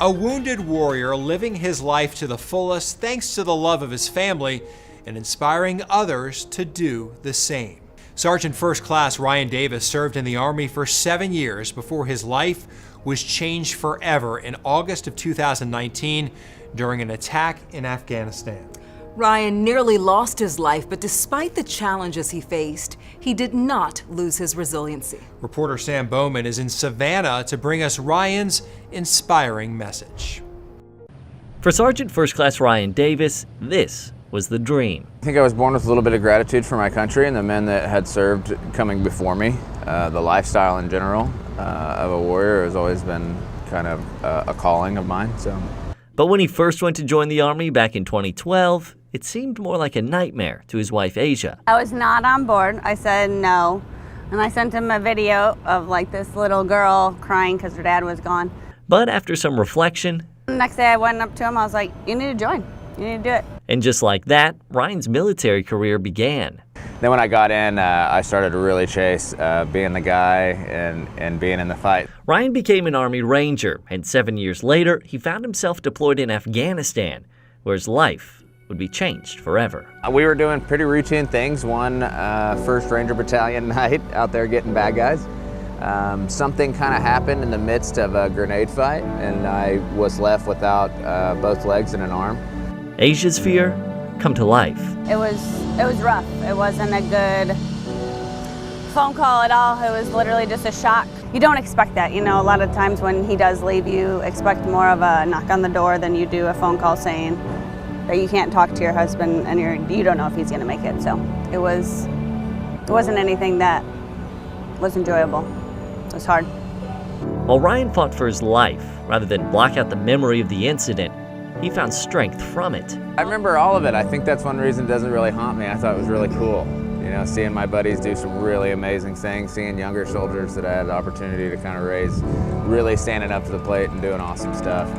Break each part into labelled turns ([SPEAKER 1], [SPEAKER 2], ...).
[SPEAKER 1] A wounded warrior living his life to the fullest thanks to the love of his family and inspiring others to do the same. Sergeant First Class Ryan Davis served in the Army for 7 years before his life was changed forever in August of 2019 during an attack in Afghanistan.
[SPEAKER 2] Ryan nearly lost his life, but despite the challenges he faced, he did not lose his resiliency.
[SPEAKER 1] Reporter Sam Bowman is in Savannah to bring us Ryan's inspiring message.
[SPEAKER 3] For Sergeant First Class Ryan Davis, this was the dream.
[SPEAKER 4] I think I was born with a little bit of gratitude for my country and the men that had served coming before me. The lifestyle in general of a warrior has always been kind of a calling of mine.
[SPEAKER 3] But when he first went to join the Army back in 2012, it seemed more like a nightmare to his wife, Asia.
[SPEAKER 5] I was not on board. I said no. And I sent him a video of like this little girl crying because her dad was gone.
[SPEAKER 3] But after some reflection,
[SPEAKER 5] The next day I went up to him, I was like, you need to join. You need to do it.
[SPEAKER 3] and just like that, Ryan's military career began.
[SPEAKER 4] Then when I got in, I started to really chase being the guy and being in the fight.
[SPEAKER 3] Ryan became an Army Ranger, and 7 years later, he found himself deployed in Afghanistan, where his life would be changed forever.
[SPEAKER 4] We were doing pretty routine things. One 1st Ranger Battalion night out there getting bad guys. Something kind of happened in the midst of a grenade fight, and I was left without both legs and an arm.
[SPEAKER 3] Asia's fear come to life.
[SPEAKER 5] It was rough. It wasn't a good phone call at all. It was literally just a shock. You don't expect that. You know, a lot of times when he does leave, you expect more of a knock on the door than you do a phone call saying that you can't talk to your husband and you don't know if he's going to make it. So it wasn't anything that was enjoyable. It was hard.
[SPEAKER 3] While Ryan fought for his life, rather than block out the memory of the incident, he found strength from it.
[SPEAKER 4] I remember all of it. I think that's one reason it doesn't really haunt me. I thought it was really cool. You know, seeing my buddies do some really amazing things, seeing younger soldiers that I had the opportunity to kind of raise, really standing up to the plate and doing awesome stuff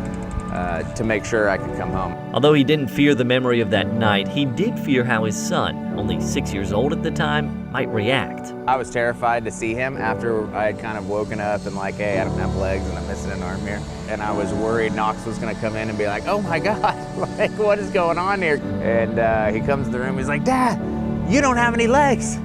[SPEAKER 4] to make sure I could come home.
[SPEAKER 3] Although he didn't fear the memory of that night, he did fear how his son, only 6 years old at the time, might react.
[SPEAKER 4] I was terrified to see him after I had kind of woken up and like, hey, I don't have legs and I'm missing an arm here. And I was worried Knox was gonna come in and be like, oh my God, like what is going on here? And he comes in the room, he's like, Dad, you don't have any legs.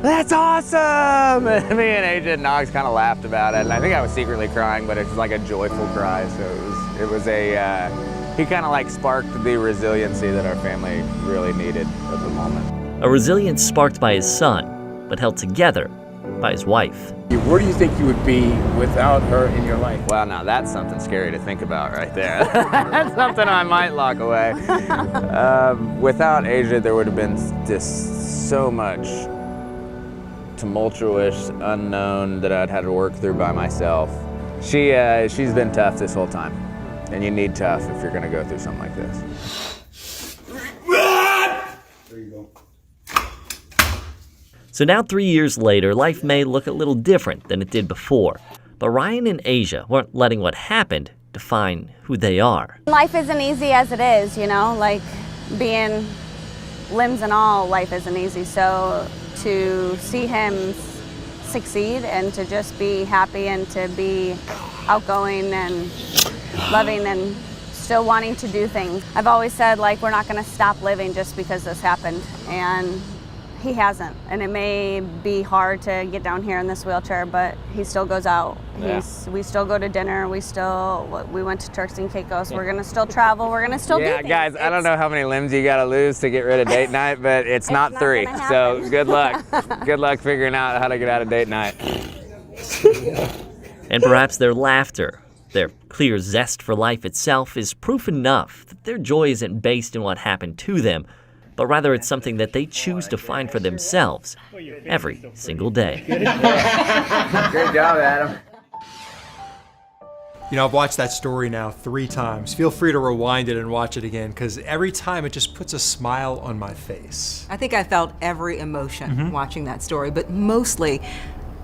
[SPEAKER 4] That's awesome! And me and Asia and Knox kind of laughed about it. And I think I was secretly crying, but it was like a joyful cry. So it was he kind of like sparked the resiliency that our family really needed at the moment.
[SPEAKER 3] A resilience sparked by his son, but held together by his wife.
[SPEAKER 6] Where do you think you would be without her in your life?
[SPEAKER 4] Wow, now that's something scary to think about right there. That's something I might lock away. Without Asia, there would have been just so much tumultuous unknown that I'd had to work through by myself. She's been tough this whole time, and you need tough if you're gonna go through something like this.
[SPEAKER 6] There you go.
[SPEAKER 3] So now 3 years later, life may look a little different than it did before. But Ryan and Asia weren't letting what happened define who they are.
[SPEAKER 5] Life isn't easy as it is, you know, like being limbs and all, life isn't easy. So to see him succeed and to just be happy and to be outgoing and loving and still wanting to do things. I've always said, like, we're not going to stop living just because this happened, and he hasn't. And it may be hard to get down here in this wheelchair, but he still goes out.
[SPEAKER 4] Yeah.
[SPEAKER 5] We still go to dinner. We went to Turks and Caicos. We're going to still travel. We're going to still do things.
[SPEAKER 4] Yeah, guys, I don't know how many limbs you got to lose to get rid of date night, but it's not 3. So good luck. Good luck figuring out how to get out of date night.
[SPEAKER 3] And perhaps their laughter, their clear zest for life itself, is proof enough that their joy isn't based in what happened to them, but rather it's something that they choose to find for themselves every single day.
[SPEAKER 4] Great job, Adam.
[SPEAKER 1] You know, I've watched that story now 3 times. Feel free to rewind it and watch it again, because every time it just puts a smile on my face.
[SPEAKER 2] I think I felt every emotion watching that story, but mostly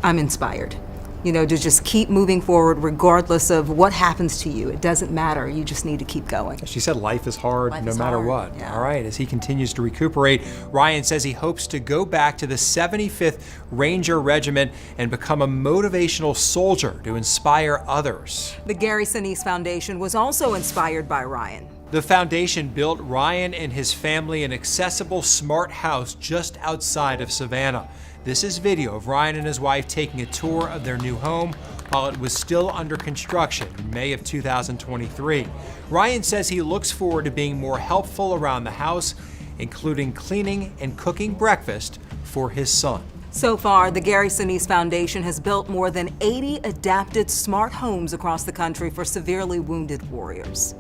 [SPEAKER 2] I'm inspired. You know, to just keep moving forward regardless of what happens to you. It doesn't matter. You just need to keep going.
[SPEAKER 1] She said life is hard
[SPEAKER 2] Life
[SPEAKER 1] no
[SPEAKER 2] is
[SPEAKER 1] matter
[SPEAKER 2] hard,
[SPEAKER 1] what.
[SPEAKER 2] yeah.
[SPEAKER 1] All right, as he continues to recuperate, Ryan says he hopes to go back to the 75th Ranger Regiment and become a motivational soldier to inspire others.
[SPEAKER 2] The Gary Sinise Foundation was also inspired by Ryan.
[SPEAKER 1] The foundation built Ryan and his family an accessible, smart house just outside of Savannah. This is video of Ryan and his wife taking a tour of their new home while it was still under construction in May of 2023. Ryan says he looks forward to being more helpful around the house, including cleaning and cooking breakfast for his son.
[SPEAKER 2] So far, the Gary Sinise Foundation has built more than 80 adapted smart homes across the country for severely wounded warriors.